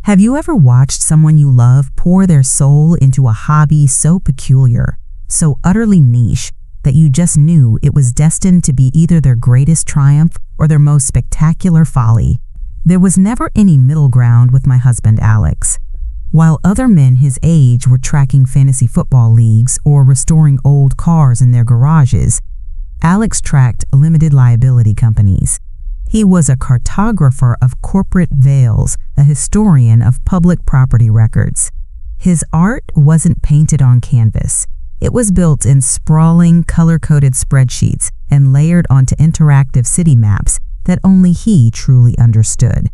Have you ever watched someone you love pour their soul into a hobby so peculiar, so utterly niche, that you just knew it was destined to be either their greatest triumph or their most spectacular folly? There was never any middle ground with my husband, Alex. While other men his age were tracking fantasy football leagues or restoring old cars in their garages, Alex tracked limited liability companies. He was a cartographer of corporate veils, a historian of public property records. His art wasn't painted on canvas. It was built in sprawling, color-coded spreadsheets and layered onto interactive city maps that only he truly understood.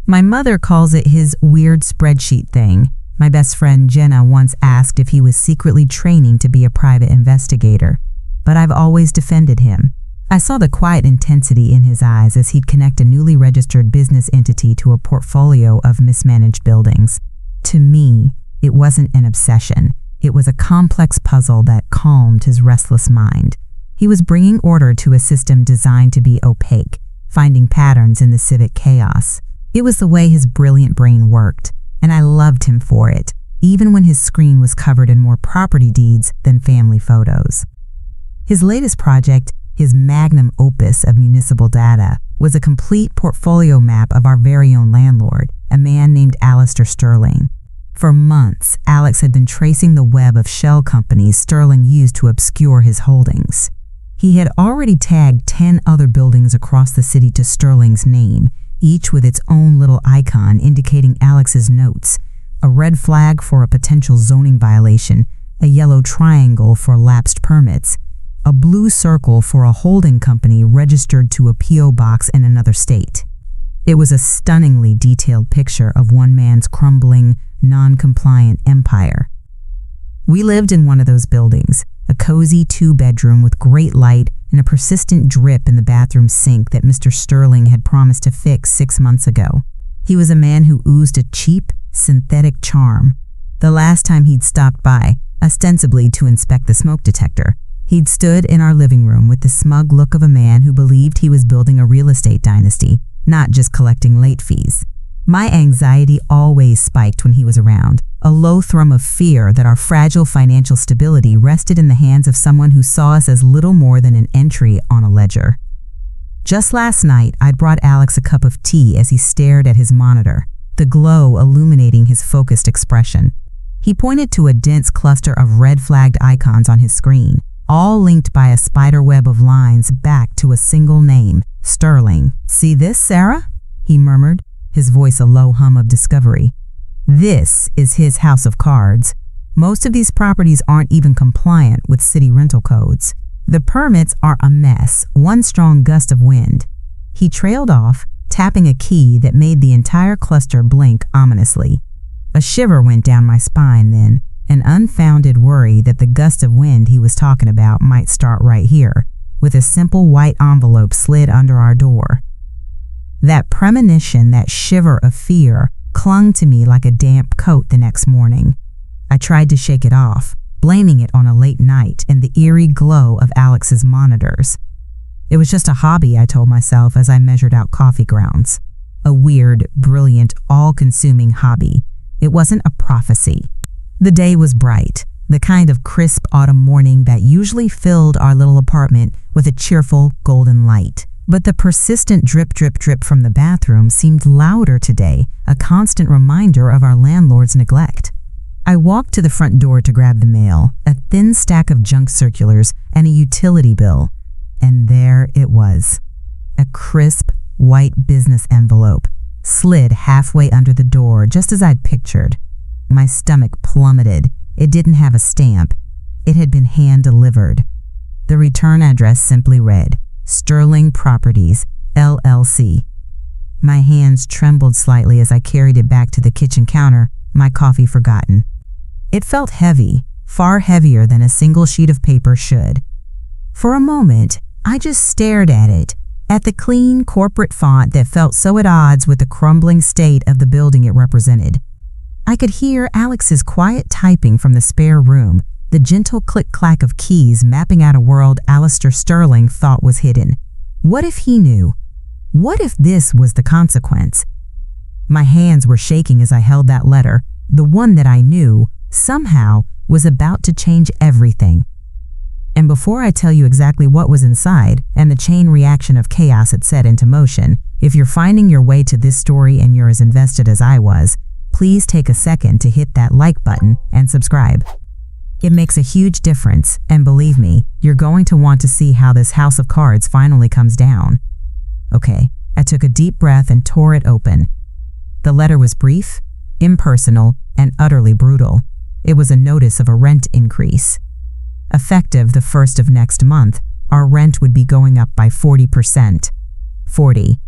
My mother calls it his weird spreadsheet thing. My best friend Jenna once asked if he was secretly training to be a private investigator, but I've always defended him. I saw the quiet intensity in his eyes as he'd connect a newly registered business entity to a portfolio of mismanaged buildings. To me, it wasn't an obsession. It was a complex puzzle that calmed his restless mind. He was bringing order to a system designed to be opaque, finding patterns in the civic chaos. It was the way his brilliant brain worked, and I loved him for it, even when his screen was covered in more property deeds than family photos. His latest project, his magnum opus of municipal data, was a complete portfolio map of our very own landlord, a man named Alistair Sterling. For months, Alex had been tracing the web of shell companies Sterling used to obscure his holdings. He had already tagged 10 other buildings across the city to Sterling's name, each with its own little icon indicating Alex's notes: a red flag for a potential zoning violation, a yellow triangle for lapsed permits, a blue circle for a holding company registered to a P.O. box in another state. It was a stunningly detailed picture of one man's crumbling, non-compliant empire. We lived in one of those buildings, a cozy 2-bedroom with great light and a persistent drip in the bathroom sink that Mr. Sterling had promised to fix 6 months ago. He was a man who oozed a cheap, synthetic charm. The last time he'd stopped by, ostensibly to inspect the smoke detector, he'd stood in our living room with the smug look of a man who believed he was building a real estate dynasty, not just collecting late fees. My anxiety always spiked when he was around, a low thrum of fear that our fragile financial stability rested in the hands of someone who saw us as little more than an entry on a ledger. Just last night, I'd brought Alex a cup of tea as he stared at his monitor, the glow illuminating his focused expression. He pointed to a dense cluster of red-flagged icons on his screen, all linked by a spider web of lines back to a single name, Sterling. "See this, Sarah?" he murmured, his voice a low hum of discovery. "This is his house of cards. Most of these properties aren't even compliant with city rental codes. The permits are a mess, one strong gust of wind." He trailed off, tapping a key that made the entire cluster blink ominously. A shiver went down my spine then, an unfounded worry that the gust of wind he was talking about might start right here, with a simple white envelope slid under our door. That premonition, that shiver of fear, clung to me like a damp coat the next morning. I tried to shake it off, blaming it on a late night and the eerie glow of Alex's monitors. It was just a hobby, I told myself as I measured out coffee grounds. A weird, brilliant, all-consuming hobby. It wasn't a prophecy. The day was bright, the kind of crisp autumn morning that usually filled our little apartment with a cheerful golden light. But the persistent drip, drip, drip from the bathroom seemed louder today, a constant reminder of our landlord's neglect. I walked to the front door to grab the mail, a thin stack of junk circulars and a utility bill. And there it was, a crisp, white business envelope, slid halfway under the door just as I'd pictured. My stomach plummeted. It didn't have a stamp. It had been hand-delivered. The return address simply read, Sterling Properties, LLC. My hands trembled slightly as I carried it back to the kitchen counter, my coffee forgotten. It felt heavy, far heavier than a single sheet of paper should. For a moment, I just stared at it, at the clean corporate font that felt so at odds with the crumbling state of the building it represented. I could hear Alex's quiet typing from the spare room, the gentle click-clack of keys mapping out a world Alistair Sterling thought was hidden. What if he knew? What if this was the consequence? My hands were shaking as I held that letter, the one that I knew, somehow, was about to change everything. And before I tell you exactly what was inside and the chain reaction of chaos it set into motion, if you're finding your way to this story and you're as invested as I was, please take a second to hit that like button and subscribe. It makes a huge difference, and believe me, you're going to want to see how this house of cards finally comes down. Okay, I took a deep breath and tore it open. The letter was brief, impersonal, and utterly brutal. It was a notice of a rent increase. Effective the 1st of next month, our rent would be going up by 40%. 40.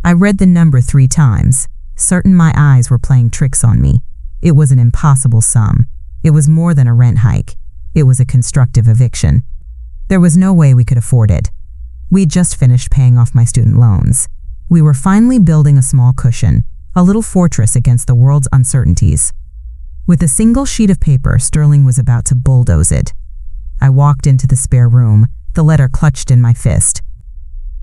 I read the number 3 times, certain my eyes were playing tricks on me. It was an impossible sum. It was more than a rent hike. It was a constructive eviction. There was no way we could afford it. We'd just finished paying off my student loans. We were finally building a small cushion, a little fortress against the world's uncertainties. With a single sheet of paper, Sterling was about to bulldoze it. I walked into the spare room, the letter clutched in my fist.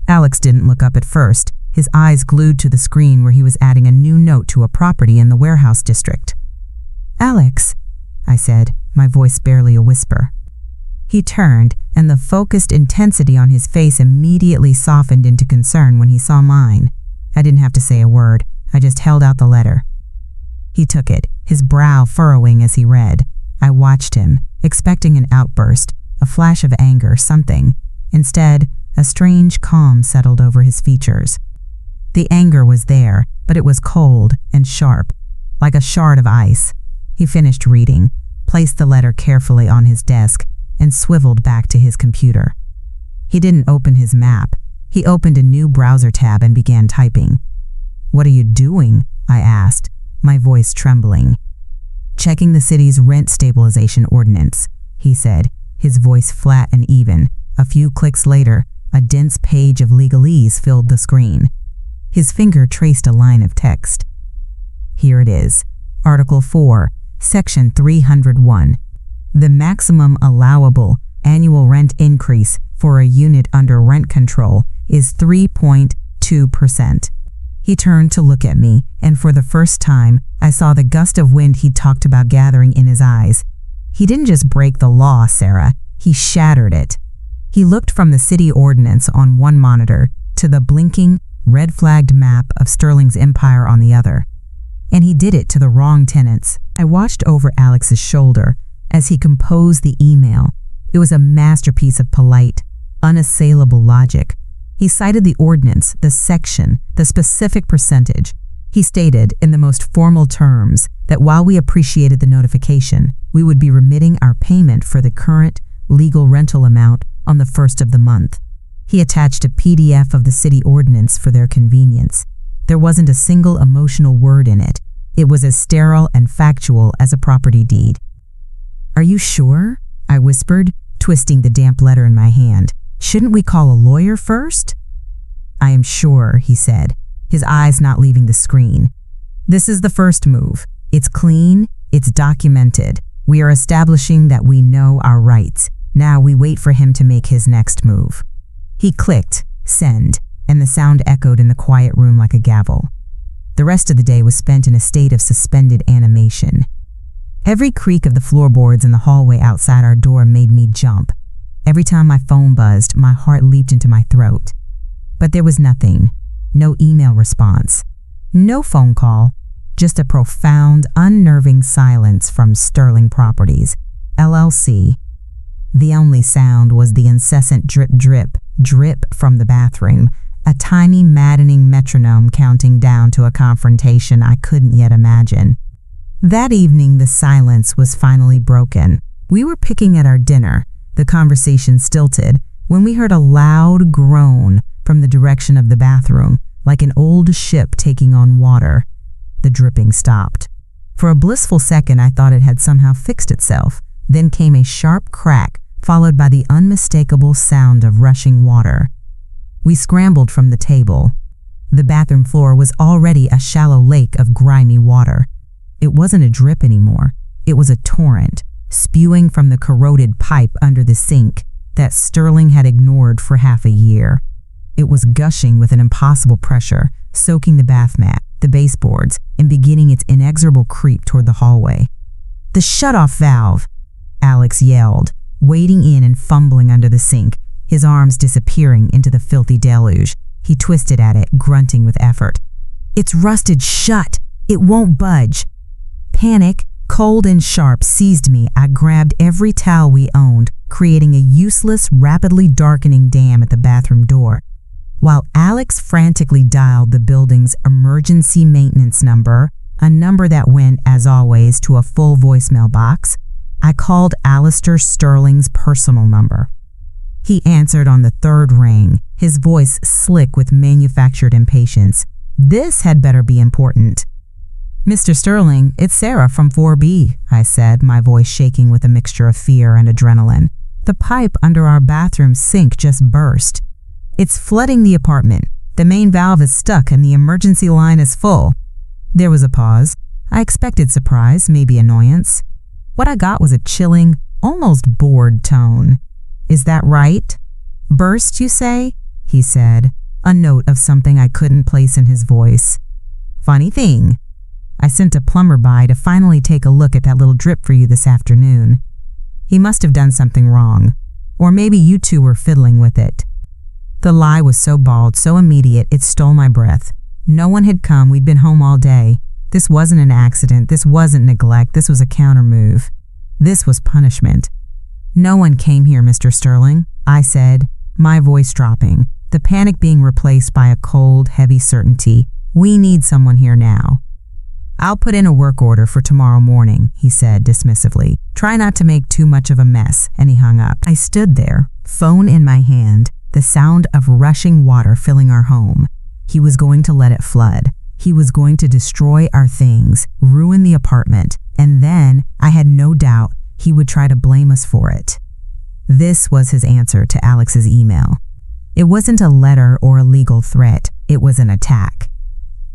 Alex didn't look up at first, his eyes glued to the screen where he was adding a new note to a property in the warehouse district. "Alex," I said, my voice barely a whisper. He turned, and the focused intensity on his face immediately softened into concern when he saw mine. I didn't have to say a word. I just held out the letter. He took it, his brow furrowing as he read. I watched him, expecting an outburst, a flash of anger, something. Instead, a strange calm settled over his features. The anger was there, but it was cold and sharp, like a shard of ice. He finished reading, placed the letter carefully on his desk, and swiveled back to his computer. He didn't open his map. He opened a new browser tab and began typing. "What are you doing?" I asked, my voice trembling. "Checking the city's rent stabilization ordinance," he said, his voice flat and even. A few clicks later, a dense page of legalese filled the screen. His finger traced a line of text. "Here it is. Article 4, Section 301. The maximum allowable annual rent increase for a unit under rent control is 3.2%. He turned to look at me, and for the first time, I saw the gust of wind he'd talked about gathering in his eyes. He didn't just break the law, Sarah. He shattered it. He looked from the city ordinance on one monitor to the blinking, red-flagged map of Sterling's empire on the other. And he did it to the wrong tenants. I watched over Alex's shoulder as he composed the email. It was a masterpiece of polite, unassailable logic. He cited the ordinance, the section, the specific percentage. He stated, in the most formal terms, that while we appreciated the notification, we would be remitting our payment for the current legal rental amount on the 1st of the month. He attached a PDF of the city ordinance for their convenience. There wasn't a single emotional word in it. It was as sterile and factual as a property deed. "Are you sure?" I whispered, twisting the damp letter in my hand. "Shouldn't we call a lawyer first?" "I am sure," he said, his eyes not leaving the screen. "This is the first move. It's clean, it's documented. We are establishing that we know our rights. Now we wait for him to make his next move." He clicked, send, and the sound echoed in the quiet room like a gavel. The rest of the day was spent in a state of suspended animation. Every creak of the floorboards in the hallway outside our door made me jump. Every time my phone buzzed, my heart leaped into my throat. But there was nothing. No email response. No phone call. Just a profound, unnerving silence from Sterling Properties, LLC. The only sound was the incessant drip, drip, drip from the bathroom, a tiny, maddening metronome counting down to a confrontation I couldn't yet imagine. That evening, the silence was finally broken. We were picking at our dinner, the conversation stilted, when we heard a loud groan from the direction of the bathroom, like an old ship taking on water. The dripping stopped. For a blissful second, I thought it had somehow fixed itself. Then came a sharp crack, followed by the unmistakable sound of rushing water. We scrambled from the table. The bathroom floor was already a shallow lake of grimy water. It wasn't a drip anymore. It was a torrent, spewing from the corroded pipe under the sink that Sterling had ignored for half a year. It was gushing with an impossible pressure, soaking the bath mat, the baseboards, and beginning its inexorable creep toward the hallway. "The shut-off valve!" Alex yelled, wading in and fumbling under the sink, his arms disappearing into the filthy deluge. He twisted at it, grunting with effort. "It's rusted shut! It won't budge!" Panic, cold and sharp, seized me. I grabbed every towel we owned, creating a useless, rapidly darkening dam at the bathroom door. While Alex frantically dialed the building's emergency maintenance number, a number that went, as always, to a full voicemail box, I called Alistair Sterling's personal number. He answered on the third ring, his voice slick with manufactured impatience. This had better be important. "Mr. Sterling, it's Sarah from 4B, I said, my voice shaking with a mixture of fear and adrenaline. "The pipe under our bathroom sink just burst. It's flooding the apartment. The main valve is stuck and the emergency line is full." There was a pause. I expected surprise, maybe annoyance. What I got was a chilling, almost bored tone. "Is that right? Burst, you say?" he said, a note of something I couldn't place in his voice. "Funny thing. I sent a plumber by to finally take a look at that little drip for you this afternoon. He must have done something wrong. Or maybe you two were fiddling with it." The lie was so bald, so immediate, it stole my breath. No one had come. We'd been home all day. This wasn't an accident. This wasn't neglect. This was a countermove. This was punishment. "No one came here, Mr. Sterling," I said, my voice dropping, the panic being replaced by a cold, heavy certainty. "We need someone here now." "I'll put in a work order for tomorrow morning," he said dismissively. "Try not to make too much of a mess," and he hung up. I stood there, phone in my hand, the sound of rushing water filling our home. He was going to let it flood. He was going to destroy our things, ruin the apartment, and then, I had no doubt, he would try to blame us for it. This was his answer to Alex's email. It wasn't a letter or a legal threat. It was an attack.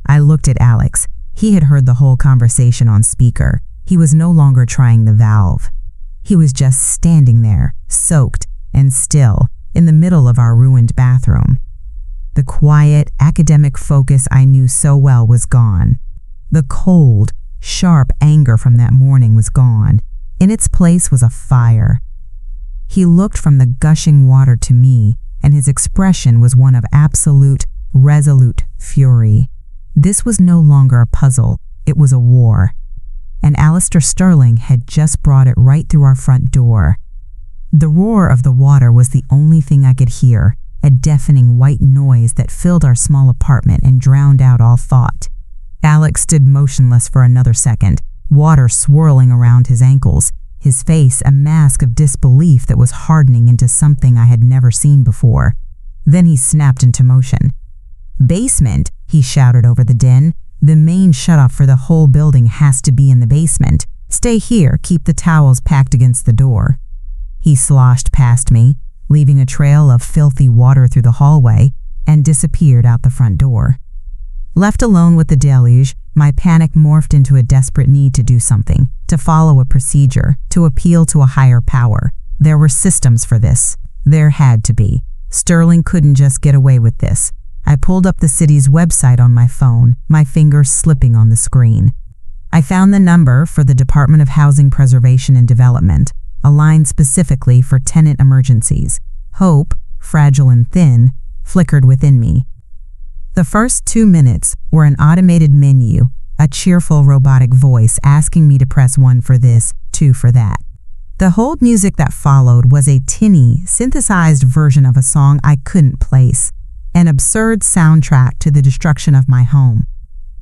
I looked at Alex. He had heard the whole conversation on speaker. He was no longer trying the valve. He was just standing there, soaked and still, in the middle of our ruined bathroom. The quiet, academic focus I knew so well was gone. The cold, sharp anger from that morning was gone. In its place was a fire. He looked from the gushing water to me, and his expression was one of absolute, resolute fury. This was no longer a puzzle. It was a war. And Alistair Sterling had just brought it right through our front door. The roar of the water was the only thing I could hear, a deafening white noise that filled our small apartment and drowned out all thought. Alex stood motionless for another second, water swirling around his ankles, his face a mask of disbelief that was hardening into something I had never seen before. Then he snapped into motion. "Basement," he shouted over the din. "The main shutoff for the whole building has to be in the basement. Stay here, keep the towels packed against the door." He sloshed past me, leaving a trail of filthy water through the hallway, and disappeared out the front door. Left alone with the deluge, my panic morphed into a desperate need to do something, to follow a procedure, to appeal to a higher power. There were systems for this. There had to be. Sterling couldn't just get away with this. I pulled up the city's website on my phone, my fingers slipping on the screen. I found the number for the Department of Housing Preservation and Development, a line specifically for tenant emergencies. Hope, fragile and thin, flickered within me. The first 2 minutes were an automated menu, a cheerful robotic voice asking me to press 1 for this, 2 for that. The hold music that followed was a tinny, synthesized version of a song I couldn't place, an absurd soundtrack to the destruction of my home.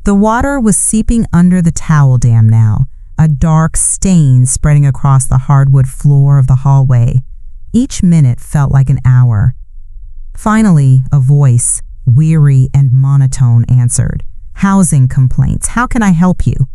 The water was seeping under the towel dam now, a dark stain spreading across the hardwood floor of the hallway. Each minute felt like an hour. Finally, a voice, weary and monotone, answered. "Housing complaints. How can I help you?"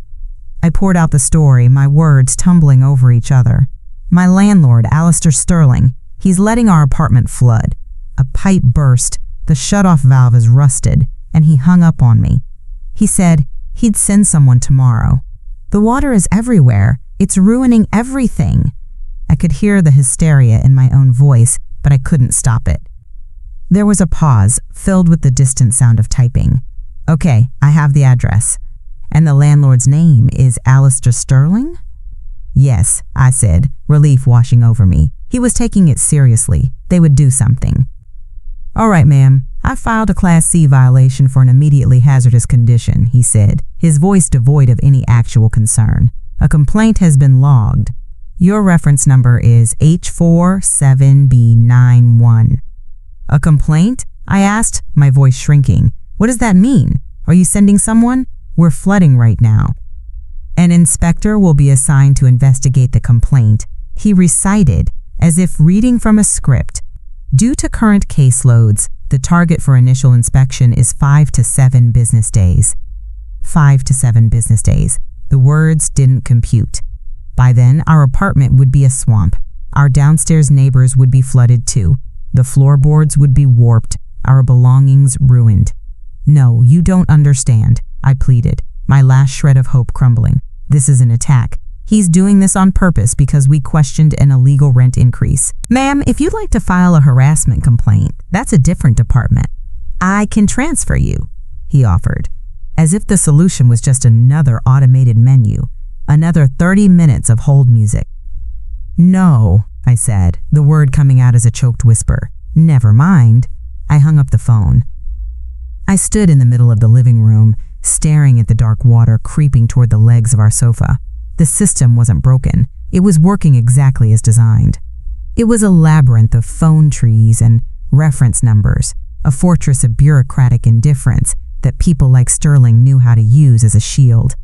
I poured out the story, my words tumbling over each other. "My landlord, Alistair Sterling. He's letting our apartment flood. A pipe burst, the shutoff valve is rusted, and he hung up on me. He said he'd send someone tomorrow. The water is everywhere. It's ruining everything." I could hear the hysteria in my own voice, but I couldn't stop it. There was a pause, filled with the distant sound of typing. Okay, I have the address. And the landlord's name is Alistair Sterling? Yes, I said, relief washing over me. He was taking it seriously. They would do something. All right, ma'am. I filed a Class C violation for an immediately hazardous condition, he said, his voice devoid of any actual concern. A complaint has been logged. Your reference number is H47B91. A complaint? I asked, my voice shrinking. What does that mean? Are you sending someone? We're flooding right now. An inspector will be assigned to investigate the complaint, he recited, as if reading from a script. Due to current caseloads, the target for initial inspection is 5 to 7 business days. 5 to 7 business days. The words didn't compute. By then, our apartment would be a swamp. Our downstairs neighbors would be flooded too. The floorboards would be warped, our belongings ruined. No, you don't understand, I pleaded, my last shred of hope crumbling. This is an attack. He's doing this on purpose because we questioned an illegal rent increase. Ma'am, if you'd like to file a harassment complaint, that's a different department. I can transfer you, he offered, as if the solution was just another automated menu, another 30 minutes of hold music. No, I said, the word coming out as a choked whisper. Never mind. I hung up the phone. I stood in the middle of the living room, staring at the dark water creeping toward the legs of our sofa. The system wasn't broken. It was working exactly as designed. It was a labyrinth of phone trees and reference numbers, a fortress of bureaucratic indifference that people like Sterling knew how to use as a shield.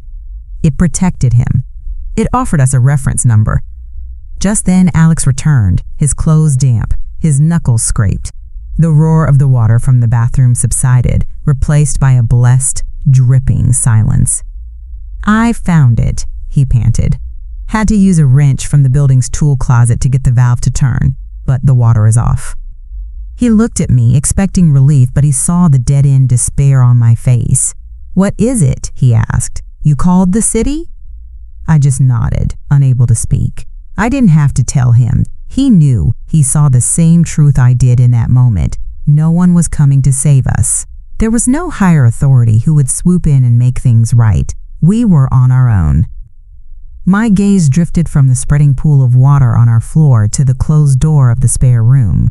It protected him. It offered us a reference number. Just then, Alex returned, his clothes damp, his knuckles scraped. The roar of the water from the bathroom subsided, replaced by a blessed, dripping silence. I found it, he panted. Had to use a wrench from the building's tool closet to get the valve to turn, but the water is off. He looked at me, expecting relief, but he saw the dead-end despair on my face. What is it? He asked. You called the city? I just nodded, unable to speak. I didn't have to tell him. He knew. He saw the same truth I did in that moment. No one was coming to save us. There was no higher authority who would swoop in and make things right. We were on our own. My gaze drifted from the spreading pool of water on our floor to the closed door of the spare room.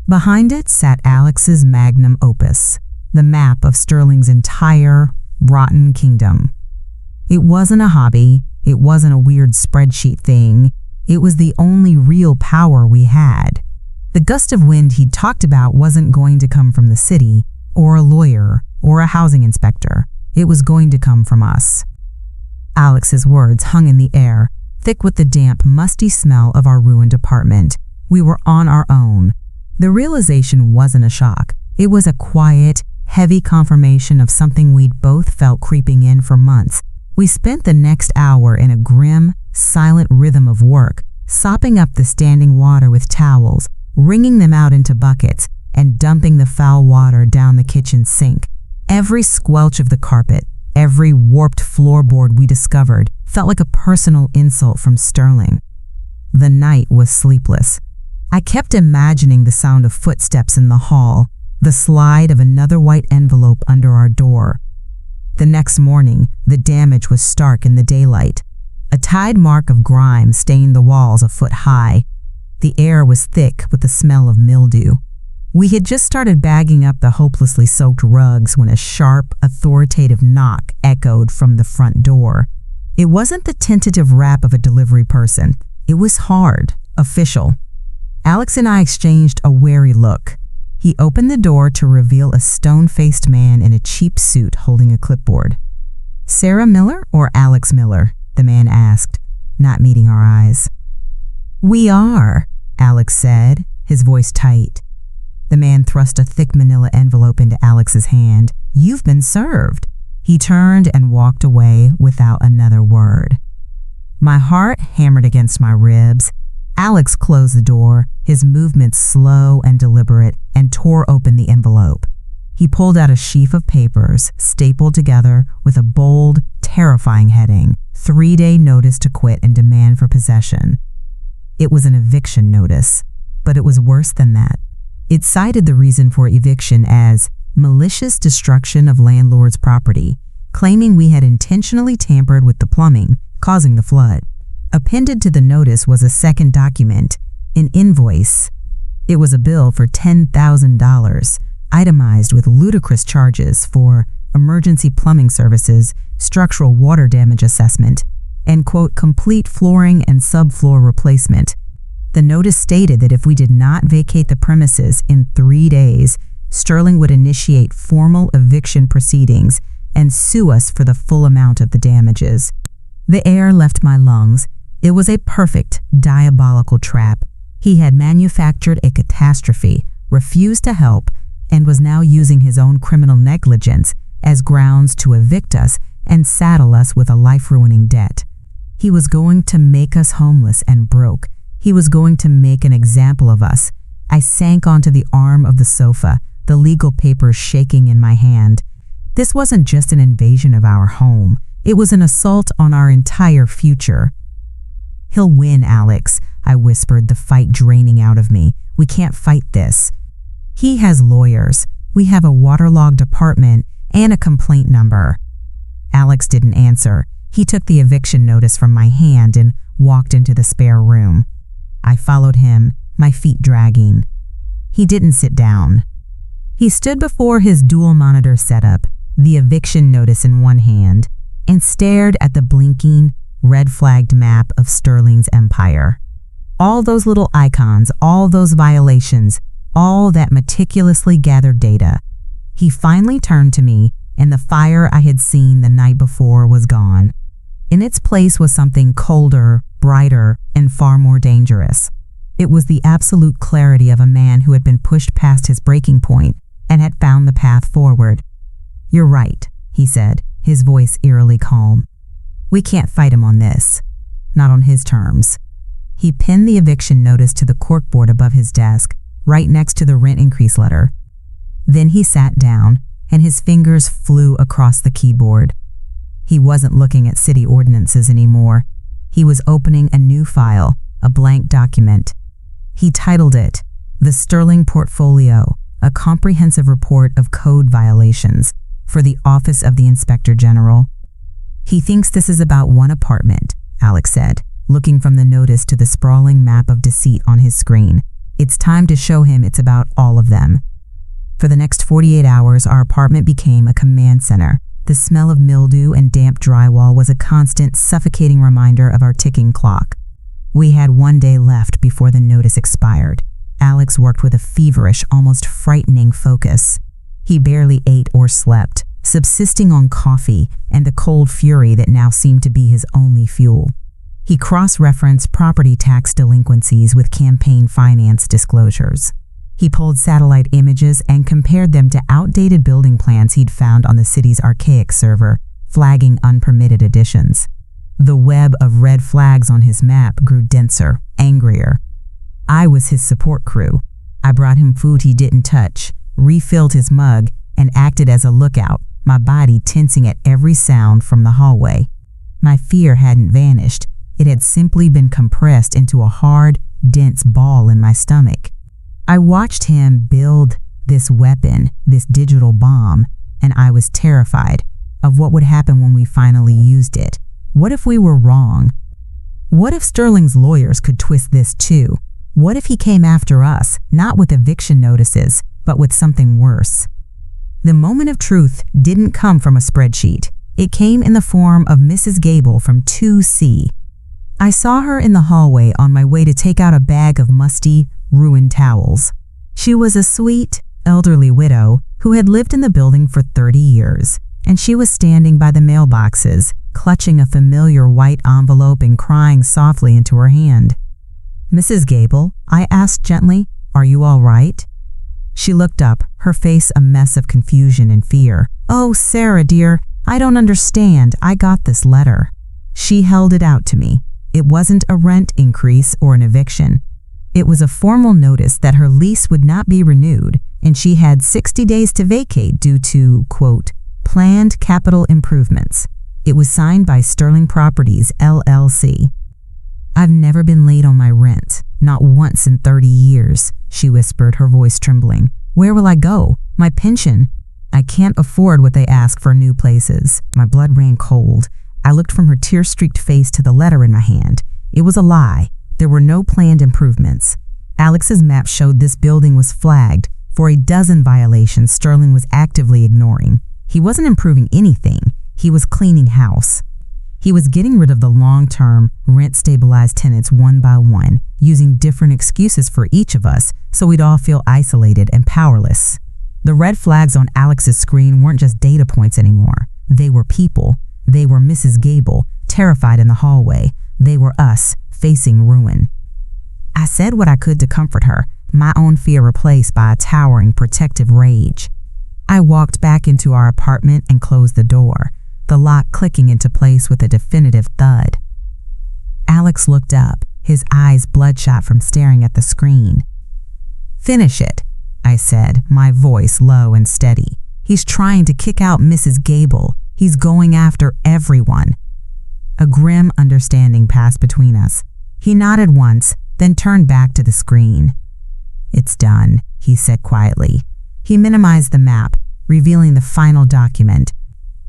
Behind it sat Alex's magnum opus, the map of Sterling's entire rotten kingdom. It wasn't a hobby. It wasn't a weird spreadsheet thing. It was the only real power we had. The gust of wind he'd talked about wasn't going to come from the city, or a lawyer, or a housing inspector. It was going to come from us. Alex's words hung in the air, thick with the damp, musty smell of our ruined apartment. We were on our own. The realization wasn't a shock. It was a quiet, heavy confirmation of something we'd both felt creeping in for months. We spent the next hour in a grim, silent rhythm of work, sopping up the standing water with towels, wringing them out into buckets, and dumping the foul water down the kitchen sink. Every squelch of the carpet, every warped floorboard we discovered felt like a personal insult from Sterling. The night was sleepless. I kept imagining the sound of footsteps in the hall, the slide of another white envelope under our door. The next morning, the damage was stark in the daylight. A tide mark of grime stained the walls a foot high. The air was thick with the smell of mildew. We had just started bagging up the hopelessly soaked rugs when a sharp, authoritative knock echoed from the front door. It wasn't the tentative rap of a delivery person. It was hard, official. Alex and I exchanged a wary look. He opened the door to reveal a stone-faced man in a cheap suit holding a clipboard. "Sarah Miller or Alex Miller?" the man asked, not meeting our eyes. "We are," Alex said, his voice tight. The man thrust a thick manila envelope into Alex's hand. "You've been served." He turned and walked away without another word. My heart hammered against my ribs. Alex closed the door, his movements slow and deliberate, and tore open the envelope. He pulled out a sheaf of papers, stapled together with a bold, terrifying heading, 3-day notice to quit and demand for possession. It was an eviction notice, but it was worse than that. It cited the reason for eviction as malicious destruction of landlord's property, claiming we had intentionally tampered with the plumbing, causing the flood. Appended to the notice was a second document, an invoice. It was a bill for $10,000, itemized with ludicrous charges for emergency plumbing services, structural water damage assessment, and, quote, complete flooring and subfloor replacement. The notice stated that if we did not vacate the premises in 3 days, Sterling would initiate formal eviction proceedings and sue us for the full amount of the damages. The air left my lungs. It was a perfect, diabolical trap. He had manufactured a catastrophe, refused to help, and was now using his own criminal negligence as grounds to evict us and saddle us with a life-ruining debt. He was going to make us homeless and broke. He was going to make an example of us. I sank onto the arm of the sofa, the legal papers shaking in my hand. This wasn't just an invasion of our home. It was an assault on our entire future. "He'll win, Alex," I whispered, the fight draining out of me. "We can't fight this. He has lawyers. We have a waterlogged apartment and a complaint number." Alex didn't answer. He took the eviction notice from my hand and walked into the spare room. I followed him, my feet dragging. He didn't sit down. He stood before his dual monitor setup, the eviction notice in one hand, and stared at the blinking, red-flagged map of Sterling's empire. All those little icons, all those violations, all that meticulously gathered data. He finally turned to me, and the fire I had seen the night before was gone. In its place was something colder, brighter, and far more dangerous. It was the absolute clarity of a man who had been pushed past his breaking point and had found the path forward. "You're right," he said, his voice eerily calm. "We can't fight him on this. Not on his terms." He pinned the eviction notice to the corkboard above his desk, right next to the rent increase letter. Then he sat down, and his fingers flew across the keyboard. He wasn't looking at city ordinances anymore. He was opening a new file, a blank document. He titled it, "The Sterling Portfolio, a comprehensive report of code violations for the Office of the Inspector General." "He thinks this is about one apartment," Alex said, looking from the notice to the sprawling map of deceit on his screen. "It's time to show him it's about all of them." For the next 48 hours, our apartment became a command center. The smell of mildew and damp drywall was a constant, suffocating reminder of our ticking clock. We had 1 day left before the notice expired. Alex worked with a feverish, almost frightening focus. He barely ate or slept, subsisting on coffee and the cold fury that now seemed to be his only fuel. He cross-referenced property tax delinquencies with campaign finance disclosures. He pulled satellite images and compared them to outdated building plans he'd found on the city's archaic server, flagging unpermitted additions. The web of red flags on his map grew denser, angrier. I was his support crew. I brought him food he didn't touch, refilled his mug, and acted as a lookout, my body tensing at every sound from the hallway. My fear hadn't vanished. It had simply been compressed into a hard, dense ball in my stomach. I watched him build this weapon, this digital bomb, and I was terrified of what would happen when we finally used it. What if we were wrong? What if Sterling's lawyers could twist this too? What if he came after us, not with eviction notices, but with something worse? The moment of truth didn't come from a spreadsheet. It came in the form of Mrs. Gable from 2C. I saw her in the hallway on my way to take out a bag of musty, ruined towels. She was a sweet, elderly widow who had lived in the building for 30 years, and she was standing by the mailboxes, clutching a familiar white envelope and crying softly into her hand. "Mrs. Gable," I asked gently, "are you all right?" She looked up, her face a mess of confusion and fear. "Oh, Sarah, dear, I don't understand. I got this letter." She held it out to me. It wasn't a rent increase or an eviction. It was a formal notice that her lease would not be renewed, and she had 60 days to vacate due to, quote, planned capital improvements. It was signed by Sterling Properties, LLC. "I've never been late on my rent, not once in 30 years, she whispered, her voice trembling. "Where will I go? My pension? I can't afford what they ask for new places. My blood ran cold. I looked from her tear-streaked face to the letter in my hand. It was a lie. There were no planned improvements. Alex's map showed this building was flagged for a dozen violations Sterling was actively ignoring. He wasn't improving anything. He was cleaning house. He was getting rid of the long-term, rent-stabilized tenants one by one, using different excuses for each of us so we'd all feel isolated and powerless. The red flags on Alex's screen weren't just data points anymore. They were people. They were Mrs. Gable, terrified in the hallway. They were us, facing ruin. I said what I could to comfort her, my own fear replaced by a towering, protective rage. I walked back into our apartment and closed the door, the lock clicking into place with a definitive thud. Alex looked up, his eyes bloodshot from staring at the screen. "Finish it," I said, my voice low and steady. "He's trying to kick out Mrs. Gable. He's going after everyone." A grim understanding passed between us. He nodded once, then turned back to the screen. "It's done," he said quietly. He minimized the map, revealing the final document.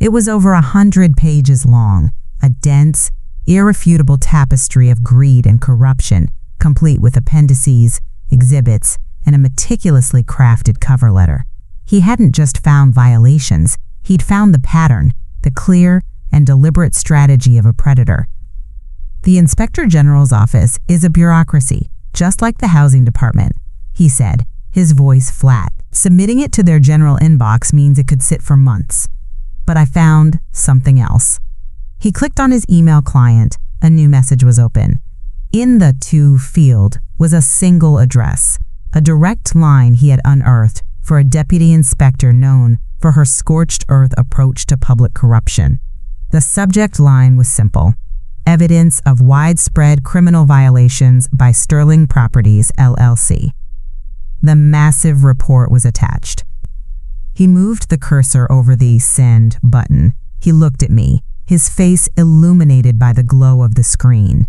It was over 100 pages long, a dense, irrefutable tapestry of greed and corruption, complete with appendices, exhibits, and a meticulously crafted cover letter. He hadn't just found violations, he'd found the pattern, the clear and deliberate strategy of a predator. "The Inspector General's office is a bureaucracy, just like the housing department," he said, his voice flat. "Submitting it to their general inbox means it could sit for months. But I found something else." He clicked on his email client. A new message was open. In the to field was a single address, a direct line he had unearthed for a deputy inspector known for her scorched earth approach to public corruption. The subject line was simple: evidence of widespread criminal violations by Sterling Properties, LLC. The massive report was attached. He moved the cursor over the send button. He looked at me, his face illuminated by the glow of the screen.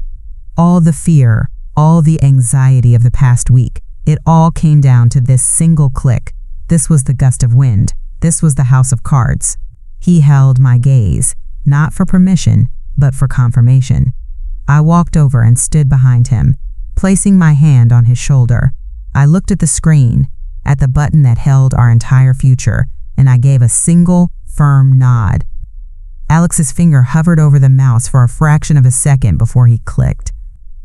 All the fear, all the anxiety of the past week, it all came down to this single click. This was the gust of wind. This was the house of cards. He held my gaze, not for permission, but for confirmation. I walked over and stood behind him, placing my hand on his shoulder. I looked at the screen, at the button that held our entire future, and I gave a single, firm nod. Alex's finger hovered over the mouse for a fraction of a second before he clicked.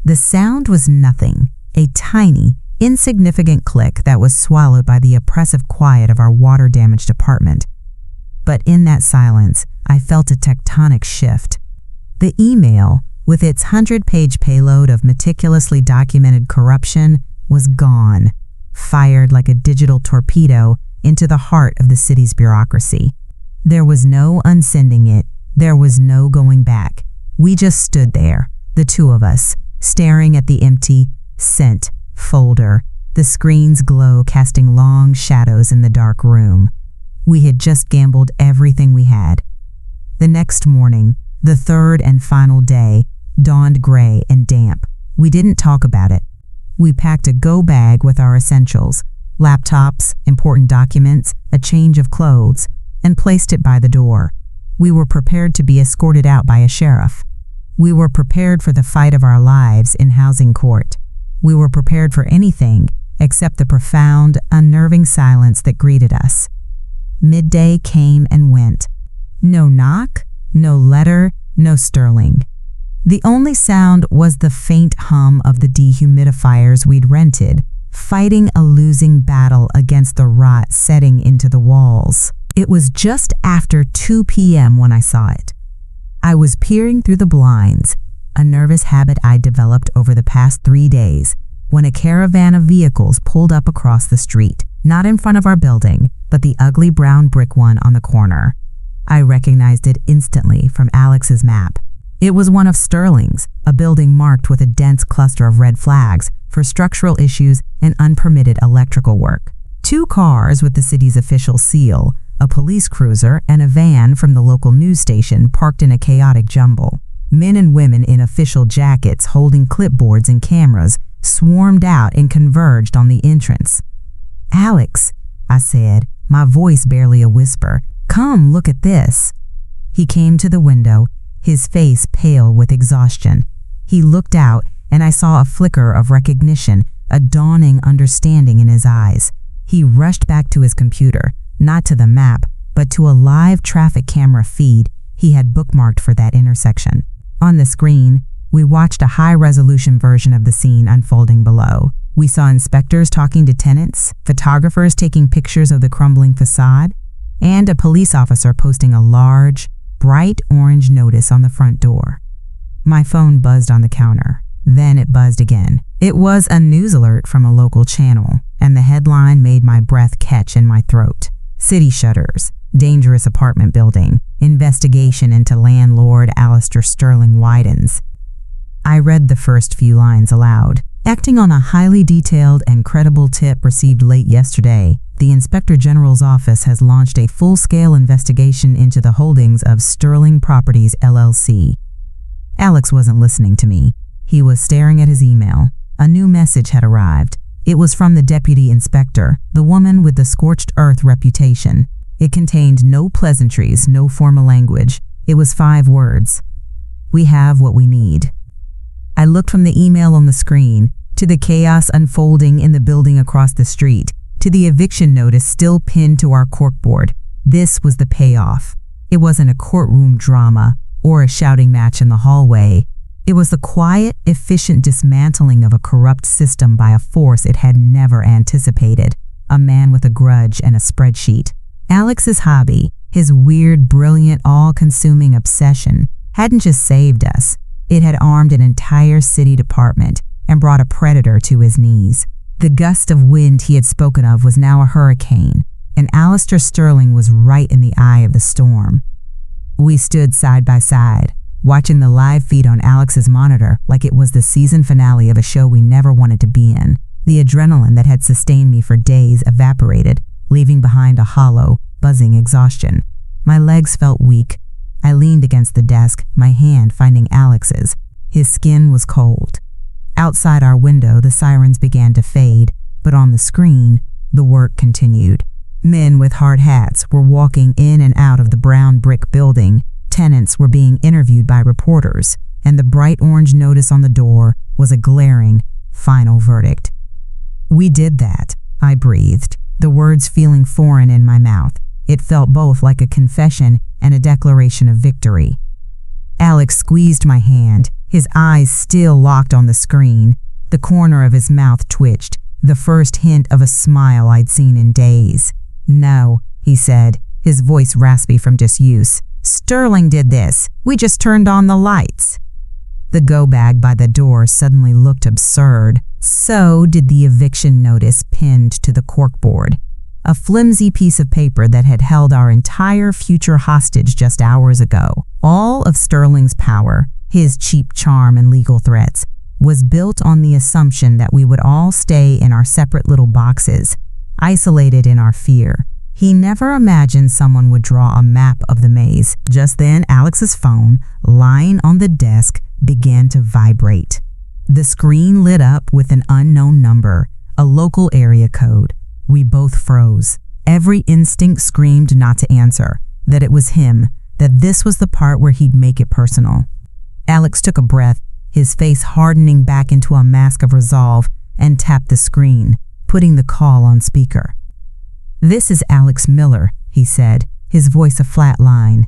The sound was nothing, a tiny, insignificant click that was swallowed by the oppressive quiet of our water-damaged apartment. But in that silence, I felt a tectonic shift. The email, with its 100-page payload of meticulously documented corruption, was gone, fired like a digital torpedo into the heart of the city's bureaucracy. There was no unsending it. There was no going back. We just stood there, the two of us, staring at the empty, sent folder, the screen's glow casting long shadows in the dark room. We had just gambled everything we had. The next morning, the third and final day, dawned gray and damp. We didn't talk about it. We packed a go bag with our essentials, laptops, important documents, a change of clothes, and placed it by the door. We were prepared to be escorted out by a sheriff. We were prepared for the fight of our lives in housing court. We were prepared for anything except the profound, unnerving silence that greeted us. Midday came and went. No knock, no letter, no Sterling. The only sound was the faint hum of the dehumidifiers we'd rented, fighting a losing battle against the rot setting into the walls. It was just after 2 p.m. when I saw it. I was peering through the blinds, a nervous habit I'd developed over the past 3 days, when a caravan of vehicles pulled up across the street, not in front of our building, but the ugly brown brick one on the corner. I recognized it instantly from Alex's map. It was one of Sterling's, a building marked with a dense cluster of red flags for structural issues and unpermitted electrical work. 2 cars with the city's official seal, a police cruiser, and a van from the local news station parked in a chaotic jumble. Men and women in official jackets holding clipboards and cameras swarmed out and converged on the entrance. "Alex," I said, my voice barely a whisper. Come, look at this. He came to the window, his face pale with exhaustion. He looked out, and I saw a flicker of recognition, a dawning understanding in his eyes. He rushed back to his computer, not to the map, but to a live traffic camera feed he had bookmarked for that intersection. On the screen, we watched a high-resolution version of the scene unfolding below. We saw inspectors talking to tenants, photographers taking pictures of the crumbling facade, and a police officer posting a large, bright orange notice on the front door. My phone buzzed on the counter. Then it buzzed again. It was a news alert from a local channel, and the headline made my breath catch in my throat. City shutters, dangerous apartment building, investigation into landlord Alistair Sterling widens. I read the first few lines aloud. Acting on a highly detailed and credible tip received late yesterday, the Inspector General's office has launched a full-scale investigation into the holdings of Sterling Properties LLC. Alex wasn't listening to me. He was staring at his email. A new message had arrived. It was from the deputy inspector, the woman with the scorched earth reputation. It contained no pleasantries, no formal language. It was 5 words. We have what we need. I looked from the email on the screen, to the chaos unfolding in the building across the street, to the eviction notice still pinned to our corkboard. This was the payoff. It wasn't a courtroom drama or a shouting match in the hallway. It was the quiet, efficient dismantling of a corrupt system by a force it had never anticipated, a man with a grudge and a spreadsheet. Alex's hobby, his weird, brilliant, all-consuming obsession, hadn't just saved us. It had armed an entire city department and brought a predator to his knees. The gust of wind he had spoken of was now a hurricane, and Alistair Sterling was right in the eye of the storm. We stood side by side, watching the live feed on Alex's monitor like it was the season finale of a show we never wanted to be in. The adrenaline that had sustained me for days evaporated, leaving behind a hollow, buzzing exhaustion. My legs felt weak. I leaned against the desk, my hand finding Alex's. His skin was cold. Outside our window, the sirens began to fade, but on the screen, the work continued. Men with hard hats were walking in and out of the brown brick building. Tenants were being interviewed by reporters, and the bright orange notice on the door was a glaring, final verdict. We did that, I breathed, the words feeling foreign in my mouth. It felt both like a confession and a declaration of victory. Alex squeezed my hand, his eyes still locked on the screen. The corner of his mouth twitched, the first hint of a smile I'd seen in days. No, he said, his voice raspy from disuse. Sterling did this. We just turned on the lights. The go bag by the door suddenly looked absurd. So did the eviction notice pinned to the corkboard. A flimsy piece of paper that had held our entire future hostage just hours ago. All of Sterling's power, his cheap charm and legal threats, was built on the assumption that we would all stay in our separate little boxes, isolated in our fear. He never imagined someone would draw a map of the maze. Just then, Alex's phone, lying on the desk, began to vibrate. The screen lit up with an unknown number, a local area code. We both froze. Every instinct screamed not to answer, that it was him, that this was the part where he'd make it personal. Alex took a breath, his face hardening back into a mask of resolve, and tapped the screen, putting the call on speaker. This is Alex Miller, he said, his voice a flat line.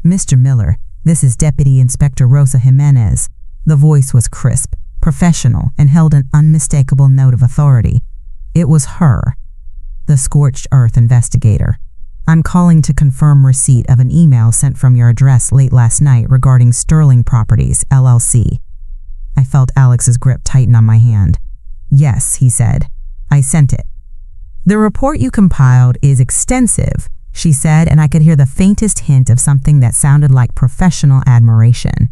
Mr. Miller, this is Deputy Inspector Rosa Jimenez. The voice was crisp, professional, and held an unmistakable note of authority. It was her, the scorched earth investigator. I'm calling to confirm receipt of an email sent from your address late last night regarding Sterling Properties, LLC. I felt Alex's grip tighten on my hand. Yes, he said. I sent it. The report you compiled is extensive, she said, and I could hear the faintest hint of something that sounded like professional admiration.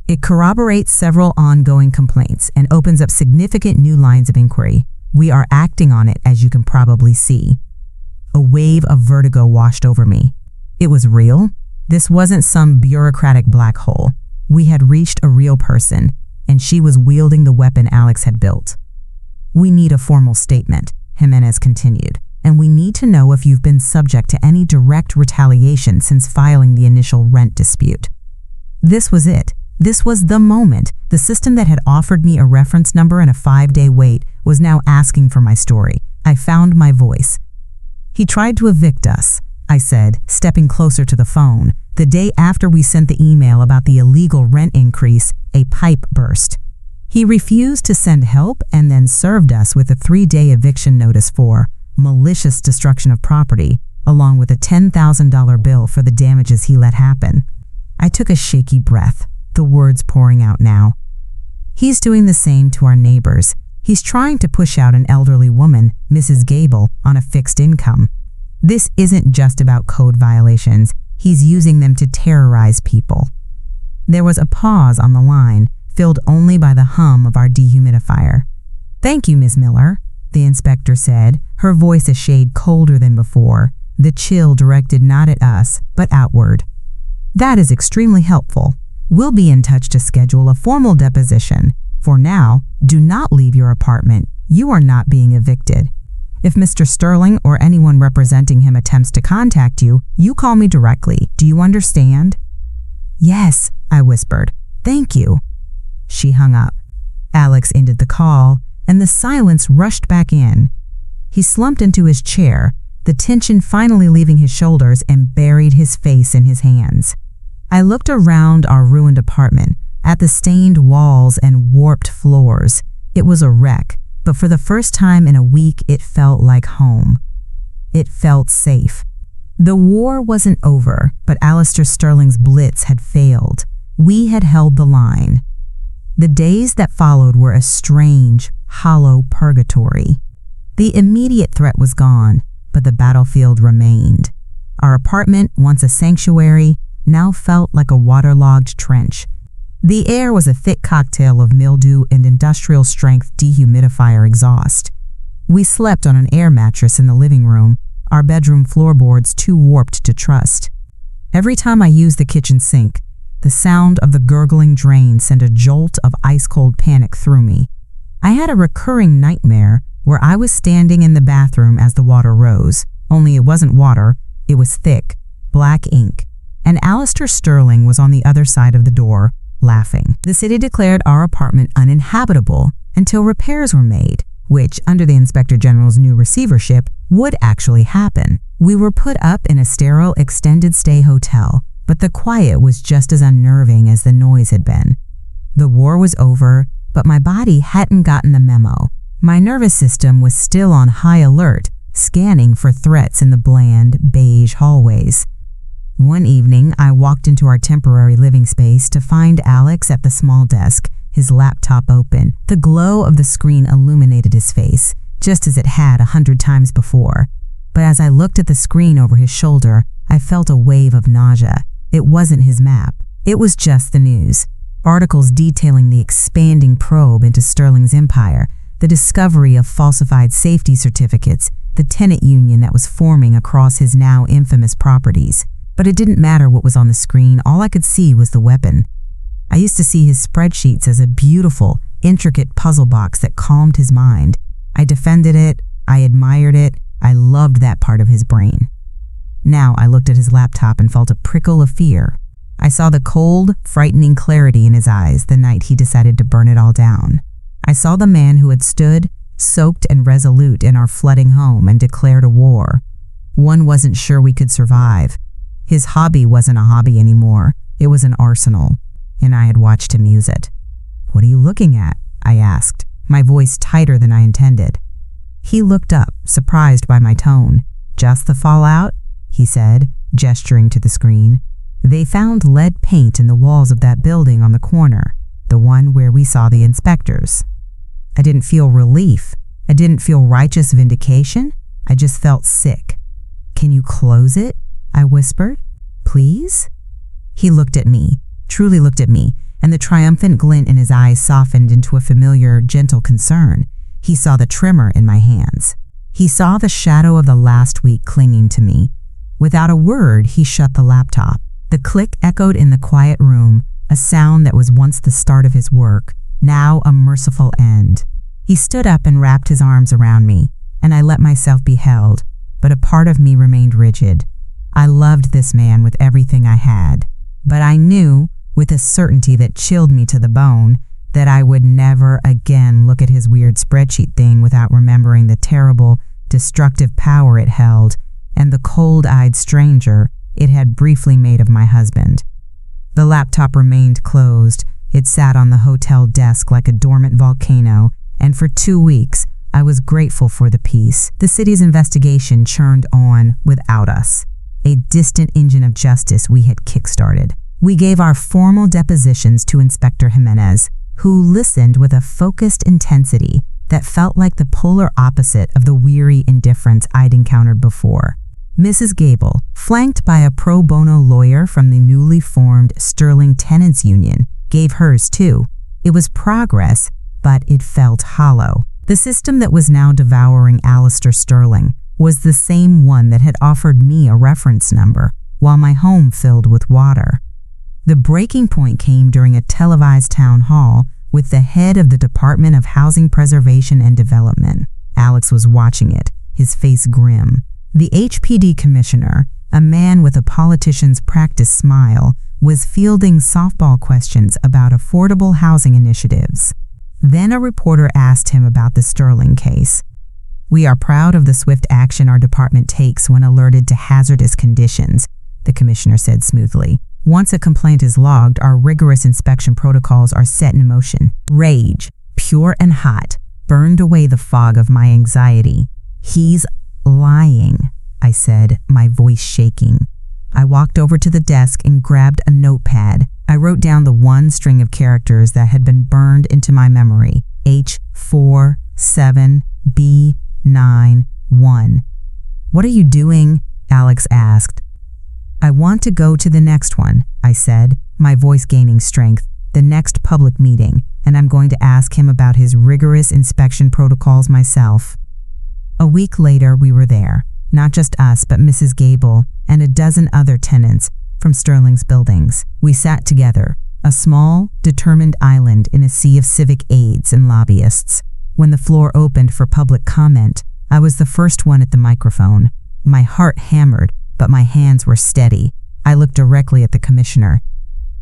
It corroborates several ongoing complaints and opens up significant new lines of inquiry. We are acting on it, as you can probably see. A wave of vertigo washed over me. It was real. This wasn't some bureaucratic black hole. We had reached a real person, and she was wielding the weapon Alex had built. We need a formal statement, Jimenez continued. and we need to know if you've been subject to any direct retaliation since filing the initial rent dispute." This was it. This was the moment. The system that had offered me a reference number and a 5-day wait was now asking for my story. I found my voice. "He tried to evict us," I said, stepping closer to the phone. "The day after we sent the email about the illegal rent increase, a pipe burst. He refused to send help and then served us with a 3-day eviction notice for malicious destruction of property, along with a $10,000 bill for the damages he let happen." I took a shaky breath, the words pouring out now. "He's doing the same to our neighbors. He's trying to push out an elderly woman, Mrs. Gable, on a fixed income. This isn't just about code violations. He's using them to terrorize people." There was a pause on the line, filled only by the hum of our dehumidifier. "Thank you, Ms. Miller," the inspector said, her voice a shade colder than before, the chill directed not at us, but outward. "That is extremely helpful. We'll be in touch to schedule a formal deposition. For now, do not leave your apartment. You are not being evicted. If Mr. Sterling or anyone representing him attempts to contact you, you call me directly. Do you understand?" "Yes," I whispered. "Thank you." She hung up. Alex ended the call, and the silence rushed back in. He slumped into his chair, the tension finally leaving his shoulders, and buried his face in his hands. I looked around our ruined apartment, at the stained walls and warped floors. It was a wreck, but for the first time in a week it felt like home. It felt safe. The war wasn't over, but Alistair Sterling's blitz had failed. We had held the line. The days that followed were a strange, hollow purgatory. The immediate threat was gone, but the battlefield remained. Our apartment, once a sanctuary, now felt like a waterlogged trench. The air was a thick cocktail of mildew and industrial-strength dehumidifier exhaust. We slept on an air mattress in the living room, our bedroom floorboards too warped to trust. Every time I used the kitchen sink, the sound of the gurgling drain sent a jolt of ice-cold panic through me. I had a recurring nightmare where I was standing in the bathroom as the water rose, only it wasn't water, it was thick, black ink, and Alistair Sterling was on the other side of the door, laughing. The city declared our apartment uninhabitable until repairs were made, which, under the Inspector General's new receivership, would actually happen. We were put up in a sterile extended-stay hotel, but the quiet was just as unnerving as the noise had been. The war was over, but my body hadn't gotten the memo. My nervous system was still on high alert, scanning for threats in the bland, beige hallways. One evening, I walked into our temporary living space to find Alex at the small desk, his laptop open. The glow of the screen illuminated his face, just as it had 100 times before. But as I looked at the screen over his shoulder, I felt a wave of nausea. It wasn't his map. It was just the news. Articles detailing the expanding probe into Sterling's empire, the discovery of falsified safety certificates, the tenant union that was forming across his now infamous properties. But it didn't matter what was on the screen, all I could see was the weapon. I used to see his spreadsheets as a beautiful, intricate puzzle box that calmed his mind. I defended it, I admired it, I loved that part of his brain. Now I looked at his laptop and felt a prickle of fear. I saw the cold, frightening clarity in his eyes the night he decided to burn it all down. I saw the man who had stood, soaked and resolute in our flooding home and declared a war. One wasn't sure we could survive. His hobby wasn't a hobby anymore. It was an arsenal, and I had watched him use it. "What are you looking at?" I asked, my voice tighter than I intended. He looked up, surprised by my tone. "Just the fallout?" he said, gesturing to the screen. "They found lead paint in the walls of that building on the corner, the one where we saw the inspectors." I didn't feel relief. I didn't feel righteous vindication. I just felt sick. "Can you close it?" I whispered. "Please?" He looked at me, truly looked at me, and the triumphant glint in his eyes softened into a familiar, gentle concern. He saw the tremor in my hands. He saw the shadow of the last week clinging to me. Without a word, he shut the laptop. The click echoed in the quiet room, a sound that was once the start of his work, now a merciful end. He stood up and wrapped his arms around me, and I let myself be held, but a part of me remained rigid. I loved this man with everything I had, but I knew, with a certainty that chilled me to the bone, that I would never again look at his weird spreadsheet thing without remembering the terrible, destructive power it held and the cold-eyed stranger it had briefly made of my husband. The laptop remained closed. It sat on the hotel desk like a dormant volcano, and for 2 weeks, I was grateful for the peace. The city's investigation churned on without us, a distant engine of justice we had kickstarted. We gave our formal depositions to Inspector Jimenez, who listened with a focused intensity that felt like the polar opposite of the weary indifference I'd encountered before. Mrs. Gable, flanked by a pro bono lawyer from the newly formed Sterling Tenants Union, gave hers too. It was progress, but it felt hollow. The system that was now devouring Alistair Sterling was the same one that had offered me a reference number while my home filled with water. The breaking point came during a televised town hall with the head of the Department of Housing Preservation and Development. Alex was watching it, his face grim. The HPD commissioner, a man with a politician's practice smile, was fielding softball questions about affordable housing initiatives. Then a reporter asked him about the Sterling case. "We are proud of the swift action our department takes when alerted to hazardous conditions," the commissioner said smoothly. "Once a complaint is logged, our rigorous inspection protocols are set in motion." Rage, pure and hot, burned away the fog of my anxiety. "He's lying," I said, my voice shaking. I walked over to the desk and grabbed a notepad. I wrote down the one string of characters that had been burned into my memory: H47B91. "What are you doing?" Alex asked. "I want to go to the next one," I said, my voice gaining strength, "the next public meeting, and I'm going to ask him about his rigorous inspection protocols myself." A week later, we were there, not just us, but Mrs. Gable and a dozen other tenants from Sterling's buildings. We sat together, a small, determined island in a sea of civic aides and lobbyists. When the floor opened for public comment, I was the first one at the microphone. My heart hammered, but my hands were steady. I looked directly at the commissioner.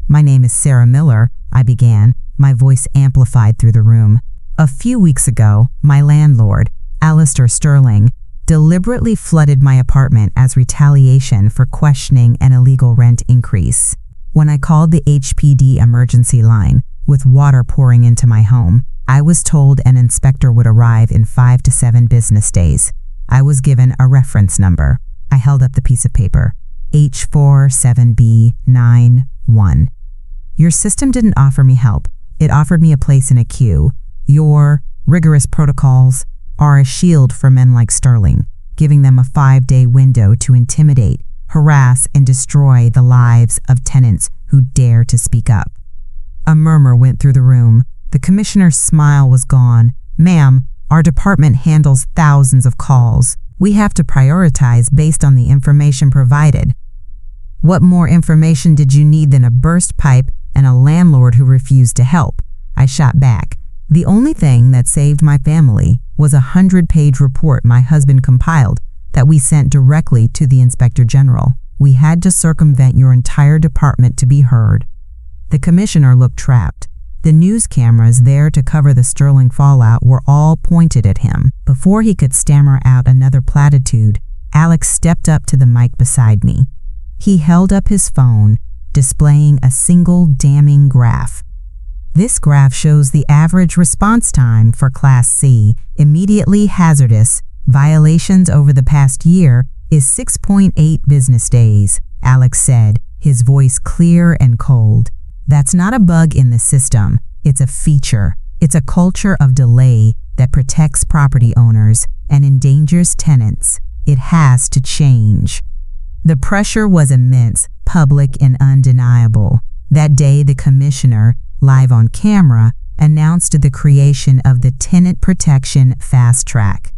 "My name is Sarah Miller," I began, my voice amplified through the room. "A few weeks ago, my landlord, Alistair Sterling, deliberately flooded my apartment as retaliation for questioning an illegal rent increase. When I called the HPD emergency line, with water pouring into my home, I was told an inspector would arrive in 5 to 7 business days. I was given a reference number." I held up the piece of paper. "H47B91. "Your system didn't offer me help. It offered me a place in a queue. Your rigorous protocols are a shield for men like Sterling, giving them a 5-day window to intimidate, harass, and destroy the lives of tenants who dare to speak up." A murmur went through the room. The commissioner's smile was gone. "Ma'am, our department handles thousands of calls. We have to prioritize based on the information provided." "What more information did you need than a burst pipe and a landlord who refused to help?" I shot back. "The only thing that saved my family was a 100-page report my husband compiled that we sent directly to the Inspector General. We had to circumvent your entire department to be heard." The commissioner looked trapped. The news cameras there to cover the Sterling fallout were all pointed at him. Before he could stammer out another platitude, Alex stepped up to the mic beside me. He held up his phone, displaying a single damning graph. "This graph shows the average response time for Class C, immediately hazardous, violations over the past year is 6.8 business days," Alex said, his voice clear and cold. "That's not a bug in the system. It's a feature. It's a culture of delay that protects property owners and endangers tenants. It has to change." The pressure was immense, public, and undeniable. That day, the commissioner, live on camera, announced the creation of the Tenant Protection Fast Track.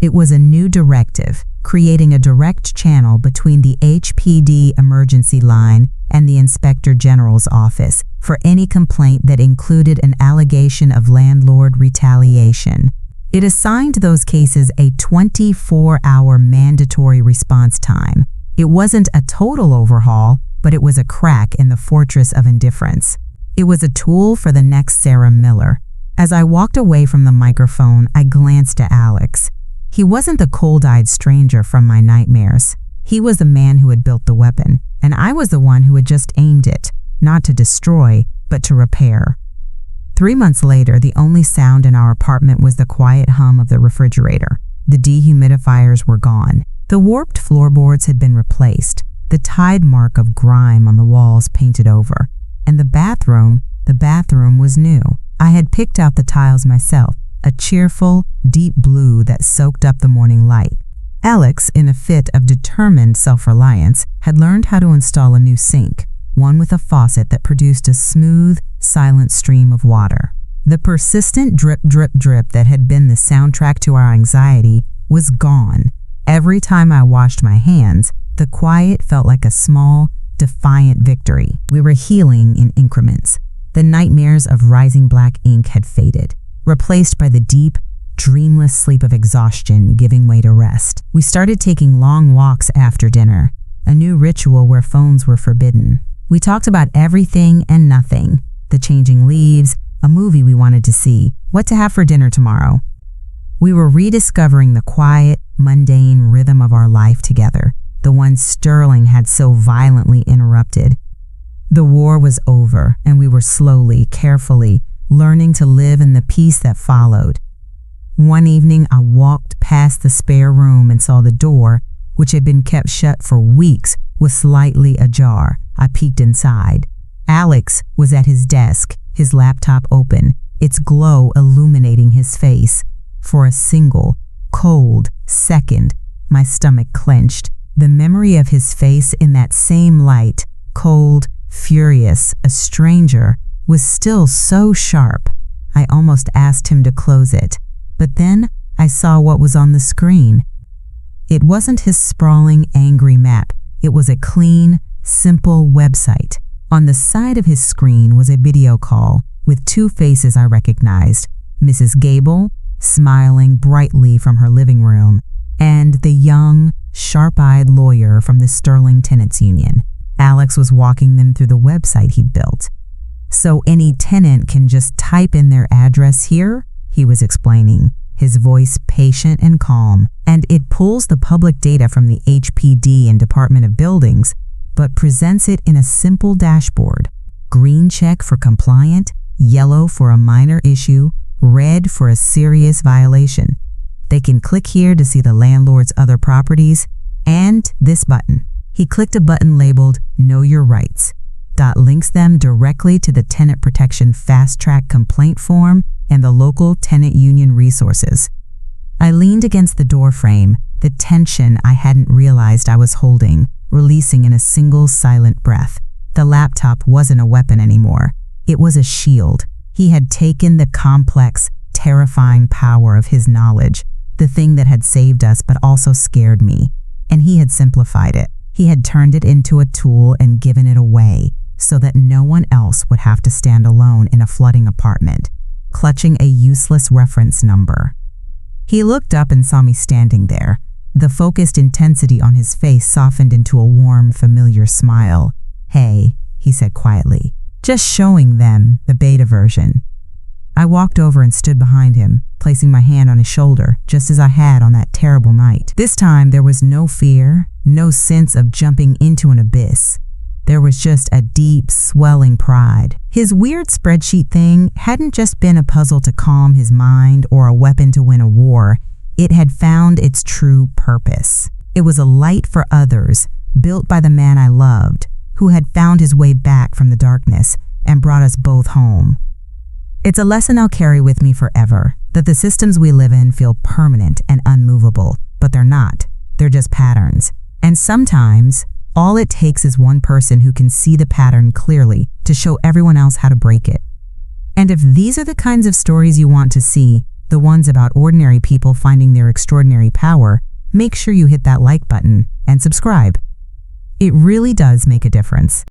It was a new directive, creating a direct channel between the HPD emergency line and the Inspector General's office for any complaint that included an allegation of landlord retaliation. It assigned those cases a 24-hour mandatory response time. It wasn't a total overhaul, but it was a crack in the fortress of indifference. It was a tool for the next Sarah Miller. As I walked away from the microphone, I glanced at Alex. He wasn't the cold-eyed stranger from my nightmares. He was the man who had built the weapon, and I was the one who had just aimed it, not to destroy, but to repair. 3 months later, the only sound in our apartment was the quiet hum of the refrigerator. The dehumidifiers were gone. The warped floorboards had been replaced, the tide mark of grime on the walls painted over. And the bathroom was new. I had picked out the tiles myself, a cheerful, deep blue that soaked up the morning light. Alex, in a fit of determined self-reliance, had learned how to install a new sink, one with a faucet that produced a smooth, silent stream of water. The persistent drip, drip, drip that had been the soundtrack to our anxiety was gone. Every time I washed my hands, the quiet felt like a small, defiant victory. We were healing in increments. The nightmares of rising black ink had faded, replaced by the deep, dreamless sleep of exhaustion giving way to rest. We started taking long walks after dinner, a new ritual where phones were forbidden. We talked about everything and nothing, the changing leaves, a movie we wanted to see, what to have for dinner tomorrow. We were rediscovering the quiet, mundane rhythm of our life together, the one Sterling had so violently interrupted. The war was over, and we were slowly, carefully, learning to live in the peace that followed. One evening, I walked past the spare room and saw the door, which had been kept shut for weeks, was slightly ajar. I peeked inside. Alex was at his desk, his laptop open, its glow illuminating his face. For a single, cold second, my stomach clenched. The memory of his face in that same light, cold, furious, a stranger, was still so sharp. I almost asked him to close it, but then I saw what was on the screen. It wasn't his sprawling, angry map. It was a clean, simple website. On the side of his screen was a video call with two faces I recognized, Mrs. Gable, smiling brightly from her living room, and the young, sharp-eyed lawyer from the Sterling Tenants Union. Alex was walking them through the website he'd built. So any tenant can just type in their address here, he was explaining, his voice patient and calm, and it pulls the public data from the HPD and Department of Buildings, but presents it in a simple dashboard. Green check for compliant, yellow for a minor issue, red for a serious violation. They can click here to see the landlord's other properties, and this button. He clicked a button labeled Know Your Rights. That links them directly to the Tenant Protection Fast Track complaint form and the local tenant union resources. I leaned against the door frame, the tension I hadn't realized I was holding, releasing in a single silent breath. The laptop wasn't a weapon anymore. It was a shield. He had taken the complex, terrifying power of his knowledge, the thing that had saved us but also scared me, and he had simplified it. He had turned it into a tool and given it away so that no one else would have to stand alone in a flooding apartment, clutching a useless reference number. He looked up and saw me standing there. The focused intensity on his face softened into a warm, familiar smile. "Hey," he said quietly, "just showing them the beta version." I walked over and stood behind him, placing my hand on his shoulder, just as I had on that terrible night. This time there was no fear, no sense of jumping into an abyss. There was just a deep, swelling pride. His weird spreadsheet thing hadn't just been a puzzle to calm his mind or a weapon to win a war. It had found its true purpose. It was a light for others, built by the man I loved, who had found his way back from the darkness and brought us both home. It's a lesson I'll carry with me forever, that the systems we live in feel permanent and unmovable, but they're not. They're just patterns. And sometimes, all it takes is one person who can see the pattern clearly to show everyone else how to break it. And if these are the kinds of stories you want to see, the ones about ordinary people finding their extraordinary power, make sure you hit that like button and subscribe. It really does make a difference.